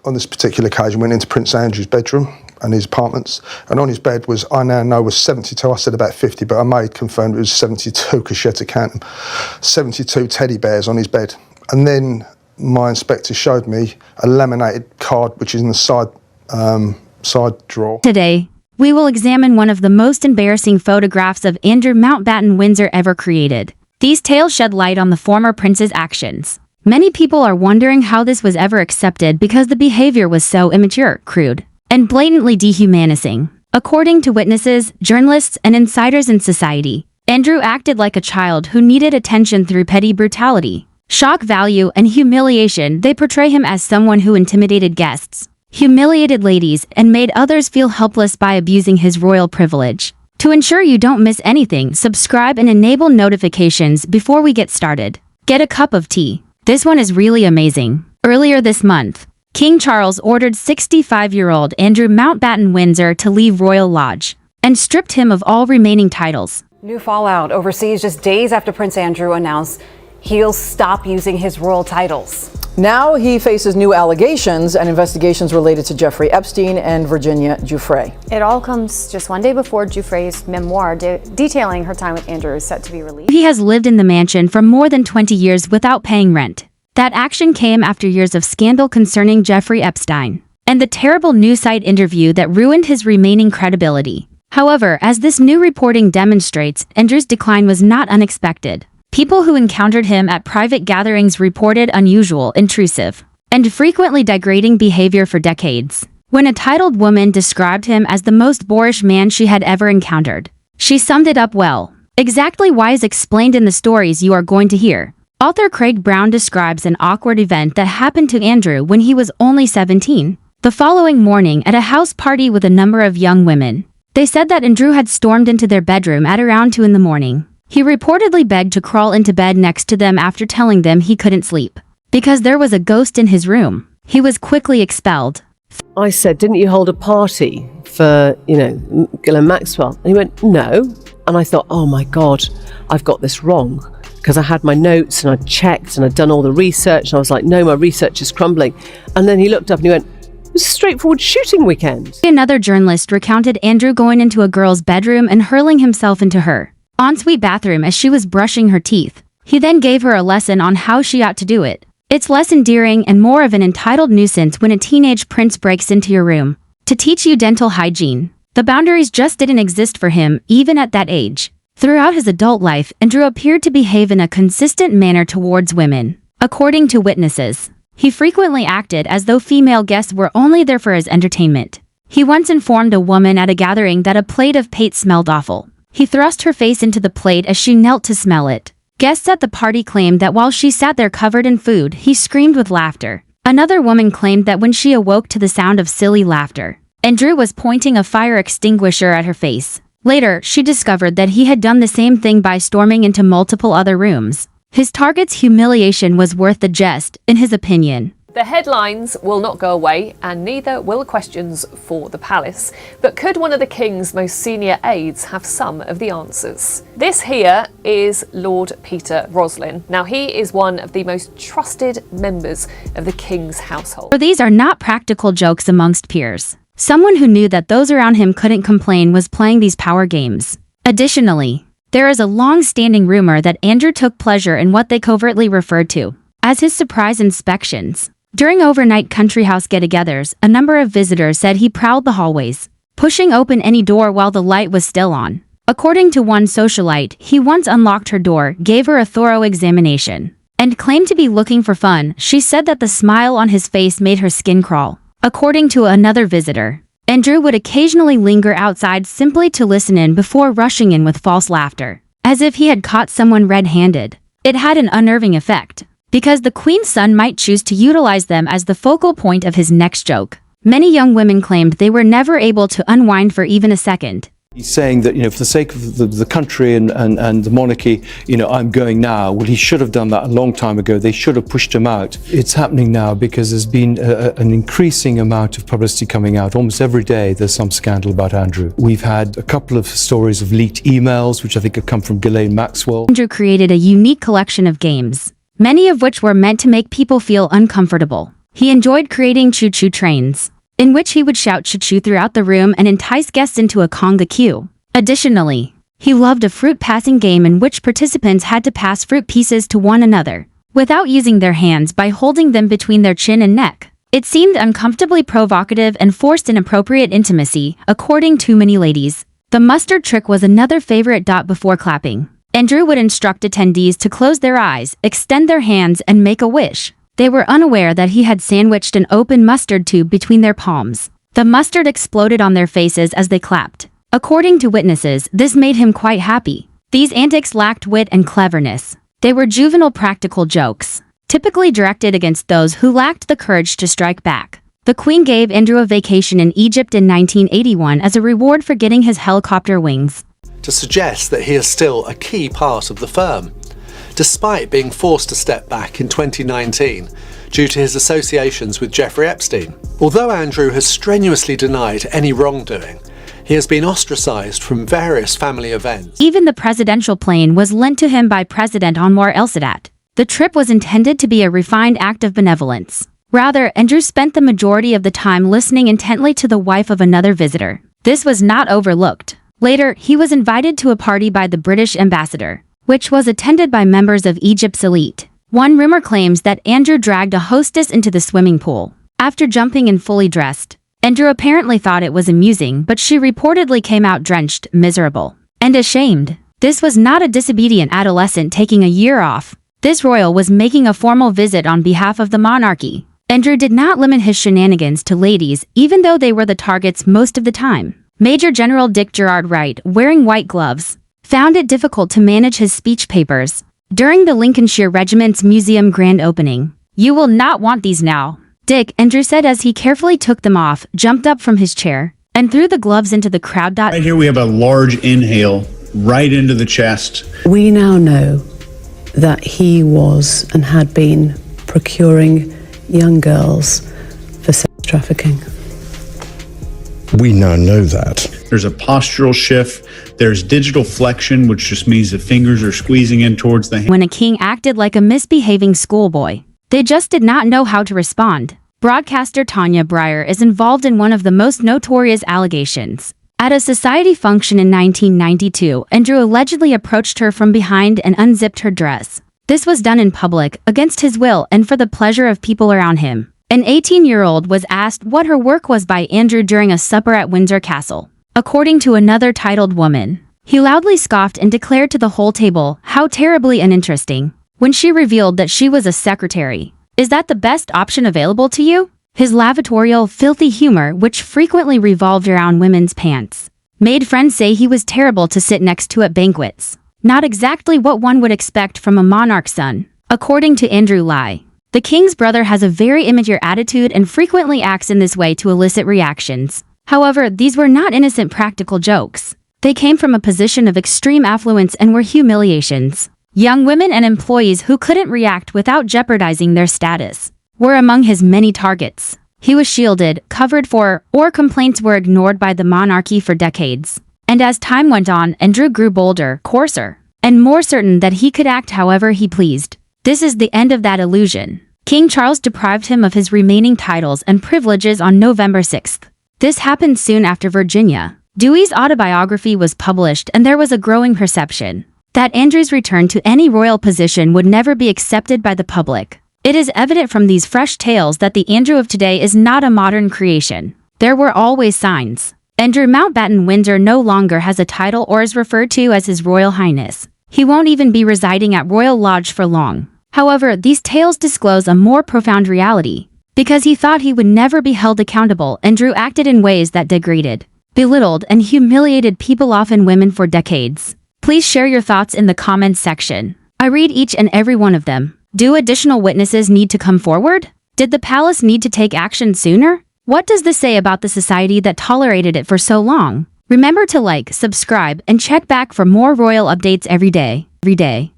on this particular occasion, went into Prince Andrew's bedroom and his apartments, and on his bed was, I now know was 72, I said about 50, but a maid confirmed it was 72 because she had to count them, 72 teddy bears on his bed. And then my inspector showed me a laminated card which is in the side drawer. Today, we will examine one of the most embarrassing photographs of Andrew Mountbatten Windsor ever created. These tales shed light on the former prince's actions. Many people are wondering how this was ever accepted because the behavior was so immature, crude, and blatantly dehumanizing. According to witnesses, journalists, and insiders in society, Andrew acted like a child who needed attention through petty brutality, shock value, and humiliation. They portray him as someone who intimidated guests, humiliated ladies, and made others feel helpless by abusing his royal privilege. To ensure you don't miss anything, subscribe and enable notifications before we get started. Get a cup of tea. This one is really amazing. Earlier this month, King Charles ordered 65-year-old Andrew Mountbatten Windsor to leave Royal Lodge and stripped him of all remaining titles. New fallout overseas just days after Prince Andrew announced he'll stop using his royal titles. Now he faces new allegations and investigations related to Jeffrey Epstein and Virginia Giuffre. It all comes just one day before Giuffre's memoir detailing her time with Andrew is set to be released. He has lived in the mansion for more than 20 years without paying rent. That action came after years of scandal concerning Jeffrey Epstein and the terrible news site interview that ruined his remaining credibility. However, as this new reporting demonstrates, Andrew's decline was not unexpected. People who encountered him at private gatherings reported unusual, intrusive, and frequently degrading behavior for decades. When a titled woman described him as the most boorish man she had ever encountered, she summed it up well. Exactly why is explained in the stories you are going to hear. Author Craig Brown describes an awkward event that happened to Andrew when he was only 17. The following morning at a house party with a number of young women, they said that Andrew had stormed into their bedroom at around 2 in the morning. He reportedly begged to crawl into bed next to them after telling them he couldn't sleep because there was a ghost in his room. He was quickly expelled. I said, didn't you hold a party for, Ghislaine Maxwell? And he went, no. And I thought, oh my God, I've got this wrong. Because I had my notes and I'd checked and I'd done all the research. And I was like, no, my research is crumbling. And then he looked up and he went, it was a straightforward shooting weekend. Another journalist recounted Andrew going into a girl's bedroom and hurling himself into her ensuite bathroom as she was brushing her teeth. He then gave her a lesson on how she ought to do it. It's less endearing and more of an entitled nuisance when a teenage prince breaks into your room to teach you dental hygiene. The boundaries just didn't exist for him, even at that age. Throughout his adult life, Andrew appeared to behave in a consistent manner towards women. According to witnesses, he frequently acted as though female guests were only there for his entertainment. He once informed a woman at a gathering that a plate of paste smelled awful. He thrust her face into the plate as she knelt to smell it. Guests at the party claimed that while she sat there covered in food, he screamed with laughter. Another woman claimed that when she awoke to the sound of silly laughter, Andrew was pointing a fire extinguisher at her face. Later, she discovered that he had done the same thing by storming into multiple other rooms. His target's humiliation was worth the jest, in his opinion. The headlines will not go away, and neither will the questions for the palace. But could one of the King's most senior aides have some of the answers? This here is Lord Peter Roslin. Now, he is one of the most trusted members of the King's household. For these are not practical jokes amongst peers. Someone who knew that those around him couldn't complain was playing these power games. Additionally, there is a long-standing rumor that Andrew took pleasure in what they covertly referred to as his surprise inspections. During overnight country house get-togethers, a number of visitors said he prowled the hallways, pushing open any door while the light was still on. According to one socialite, he once unlocked her door, gave her a thorough examination, and claimed to be looking for fun. She said that the smile on his face made her skin crawl. According to another visitor, Andrew would occasionally linger outside simply to listen in before rushing in with false laughter, as if he had caught someone red-handed. It had an unnerving effect, because the Queen's son might choose to utilize them as the focal point of his next joke. Many young women claimed they were never able to unwind for even a second. He's saying that, for the sake of the country and the monarchy, I'm going now. Well, he should have done that a long time ago. They should have pushed him out. It's happening now because there's been an increasing amount of publicity coming out. Almost every day there's some scandal about Andrew. We've had a couple of stories of leaked emails, which I think have come from Ghislaine Maxwell. Andrew created a unique collection of games, many of which were meant to make people feel uncomfortable. He enjoyed creating choo-choo trains, in which he would shout choo-choo throughout the room and entice guests into a conga queue. Additionally, he loved a fruit passing game in which participants had to pass fruit pieces to one another, without using their hands by holding them between their chin and neck. It seemed uncomfortably provocative and forced inappropriate intimacy, according to many ladies. The mustard trick was another favorite. Before clapping, Andrew would instruct attendees to close their eyes, extend their hands, and make a wish. They were unaware that he had sandwiched an open mustard tube between their palms. The mustard exploded on their faces as they clapped. According to witnesses, this made him quite happy. These antics lacked wit and cleverness. They were juvenile practical jokes, typically directed against those who lacked the courage to strike back. The Queen gave Andrew a vacation in Egypt in 1981 as a reward for getting his helicopter wings. To suggest that he is still a key part of the firm, despite being forced to step back in 2019 due to his associations with Jeffrey Epstein. Although Andrew has strenuously denied any wrongdoing, he has been ostracised from various family events. Even the presidential plane was lent to him by President Anwar el-Sadat. The trip was intended to be a refined act of benevolence. Rather, Andrew spent the majority of the time listening intently to the wife of another visitor. This was not overlooked. Later, he was invited to a party by the British ambassador, which was attended by members of Egypt's elite. One rumor claims that Andrew dragged a hostess into the swimming pool. After jumping in fully dressed, Andrew apparently thought it was amusing, but she reportedly came out drenched, miserable, and ashamed. This was not a disobedient adolescent taking a year off. This royal was making a formal visit on behalf of the monarchy. Andrew did not limit his shenanigans to ladies, even though they were the targets most of the time. Major General Dick Gerard Wright, wearing white gloves, found it difficult to manage his speech papers. During the Lincolnshire Regiment's museum grand opening, "You will not want these now," Dick, Andrew said as he carefully took them off, jumped up from his chair, and threw the gloves into the crowd. Right here we have a large inhale right into the chest. We now know that he was and had been procuring young girls for sex trafficking. We now know that. There's a postural shift. There's digital flexion, which just means the fingers are squeezing in towards the hand. When a king acted like a misbehaving schoolboy, they just did not know how to respond. Broadcaster Tanya Breyer is involved in one of the most notorious allegations. At a society function in 1992, Andrew allegedly approached her from behind and unzipped her dress. This was done in public, against his will and for the pleasure of people around him. An 18-year-old was asked what her work was by Andrew during a supper at Windsor Castle. According to another titled woman, he loudly scoffed and declared to the whole table how terribly uninteresting. When she revealed that she was a secretary, "Is that the best option available to you?" His lavatorial, filthy humor, which frequently revolved around women's pants, made friends say he was terrible to sit next to at banquets. Not exactly what one would expect from a monarch's son. According to Andrew Lai, the king's brother has a very immature attitude and frequently acts in this way to elicit reactions. However, these were not innocent practical jokes. They came from a position of extreme affluence and were humiliations. Young women and employees who couldn't react without jeopardizing their status were among his many targets. He was shielded, covered for, or complaints were ignored by the monarchy for decades. And as time went on, Andrew grew bolder, coarser, and more certain that he could act however he pleased. This is the end of that illusion. King Charles deprived him of his remaining titles and privileges on November 6th. This happened soon after Virginia Dewey's autobiography was published, and there was a growing perception that Andrew's return to any royal position would never be accepted by the public. It is evident from these fresh tales that the Andrew of today is not a modern creation. There were always signs. Andrew Mountbatten Windsor no longer has a title or is referred to as His Royal Highness. He won't even be residing at Royal Lodge for long. However, these tales disclose a more profound reality. Because he thought he would never be held accountable, Andrew acted in ways that degraded, belittled, and humiliated people, often women, for decades. Please share your thoughts in the comments section. I read each and every one of them. Do additional witnesses need to come forward? Did the palace need to take action sooner? What does this say about the society that tolerated it for so long? Remember to like, subscribe, and check back for more royal updates every day.